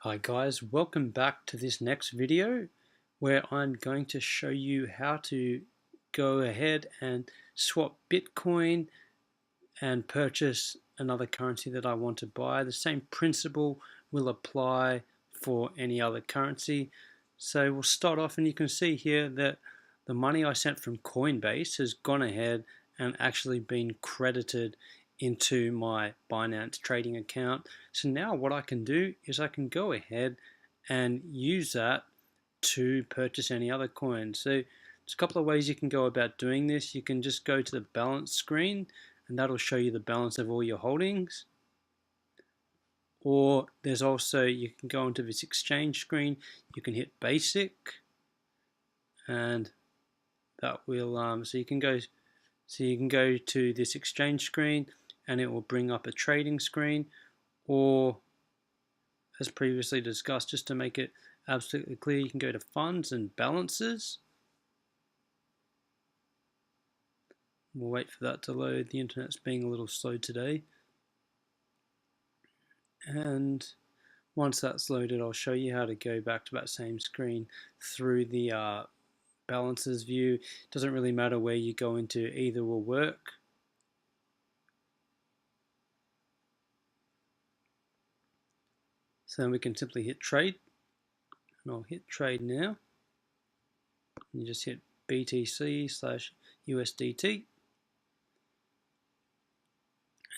Hi guys, welcome back to this next video where I'm going to show you how to go ahead and swap Bitcoin and purchase another currency that I want to buy. The same principle will apply for any other currency. So we'll start off and you can see here that the money I sent from Coinbase has gone ahead and actually been credited into my Binance trading account. So now what I can do is I can go ahead and use that to purchase any other coin. So there's a couple of ways you can go about doing this. You can just go to the balance screen and that'll show you the balance of all your holdings. Or there's also, you can go into this exchange screen, you can hit basic and that will, so you can go to this exchange screen and it will bring up a trading screen, or as previously discussed, just to make it absolutely clear, you can go to funds and balances. We'll wait for that to load. The internet's being a little slow today. And once that's loaded, I'll show you how to go back to that same screen through the balances view. It doesn't really matter where you go into, either will work. So then we can simply hit trade, and I'll hit trade now. You just hit BTC/USDT.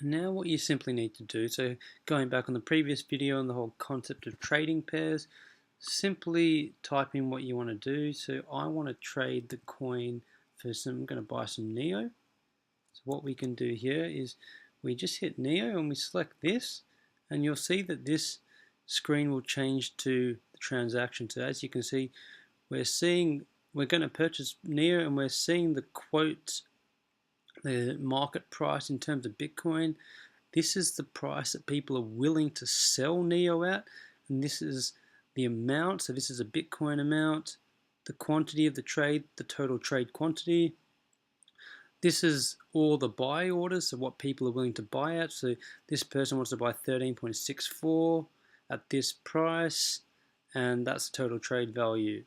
And now what you simply need to do, so going back on the previous video on the whole concept of trading pairs, simply type in what you want to do. So I want to trade the coin for I'm going to buy some NEO. So what we can do here is we just hit NEO and we select this, and you'll see that this screen will change to the transaction. So as you can see, we're going to purchase NEO and we're seeing the quote, the market price in terms of Bitcoin. This is the price that people are willing to sell NEO at, and this is the amount. So this is a Bitcoin amount, the quantity of the trade, the total trade quantity. This is all the buy orders, so what people are willing to buy at. So this person wants to buy 13.64 at this price, and that's the total trade value.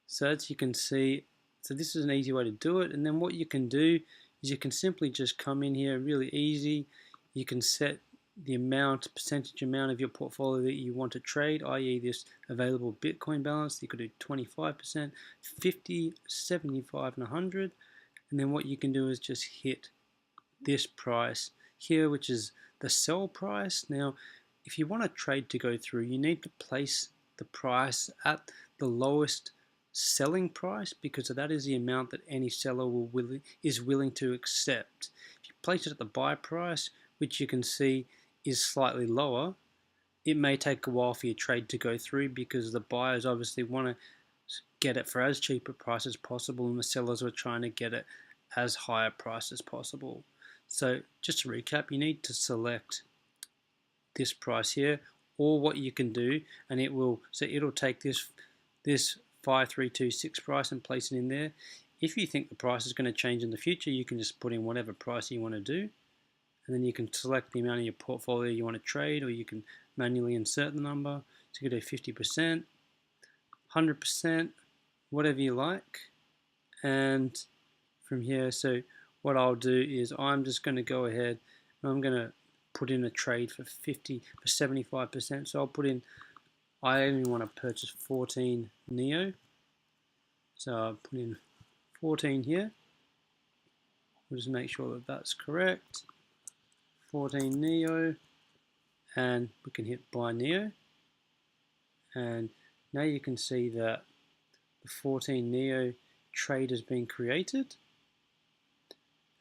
So as you can see, so this is an easy way to do it. And then what you can do is you can simply just come in here, really easy. You can set the amount, percentage amount of your portfolio that you want to trade, i.e. this available Bitcoin balance. You could do 25%, 50, 75, and 100. And then what you can do is just hit this price here, which is the sell price. Now, if you want a trade to go through, you need to place the price at the lowest selling price, because that is the amount that any seller is willing to accept. If you place it at the buy price, which you can see is slightly lower, it may take a while for your trade to go through, because the buyers obviously want to get it for as cheap a price as possible, and the sellers are trying to get it as high a price as possible. So just to recap, you need to select this price here, or what you can do, and it'll take this 5326 price and place it in there. If you think the price is going to change in the future, you can just put in whatever price you want to do, and then you can select the amount of your portfolio you want to trade, or you can manually insert the number. So you can do 50%, 100%, whatever you like. And from here, so what I'll do is I'm just going to go ahead and I'm going to put in a trade for 75%. So I'll put in, I only want to purchase 14 NEO. So I'll put in 14 here. We'll just make sure that that's correct. 14 NEO, and we can hit buy NEO. And now you can see that the 14 NEO trade has been created,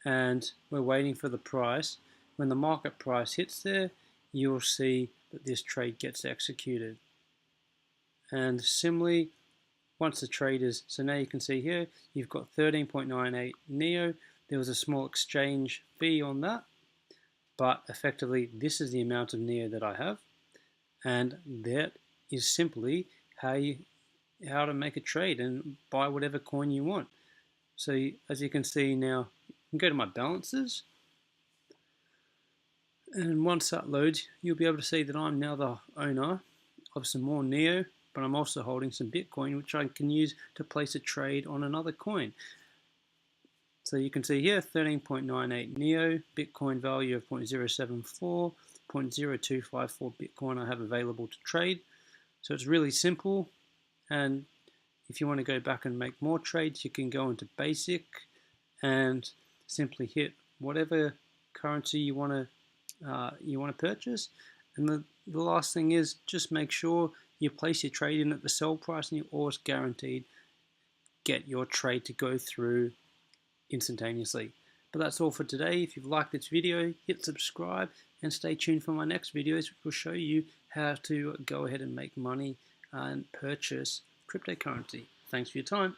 and we're waiting for the price. When the market price hits there, you'll see that this trade gets executed. And similarly, once the trade is, so now you can see here, you've got 13.98 NEO. There was a small exchange fee on that, but effectively this is the amount of NEO that I have, and that is simply how to make a trade and buy whatever coin you want. So as you can see now, you can go to my balances, and once that loads, you'll be able to see that I'm now the owner of some more Neo, but I'm also holding some Bitcoin, which I can use to place a trade on another coin. So you can see here 13.98 Neo, Bitcoin value of 0.074, 0.0254 Bitcoin I have available to trade. So it's really simple, and if you want to go back and make more trades, you can go into basic and simply hit whatever currency you want to purchase. And the last thing is just make sure you place your trade in at the sell price, and you're always guaranteed get your trade to go through instantaneously. But that's all for today. If you've liked this video, hit subscribe and stay tuned for my next videos, which will show you how to go ahead and make money and purchase cryptocurrency. Thanks for your time.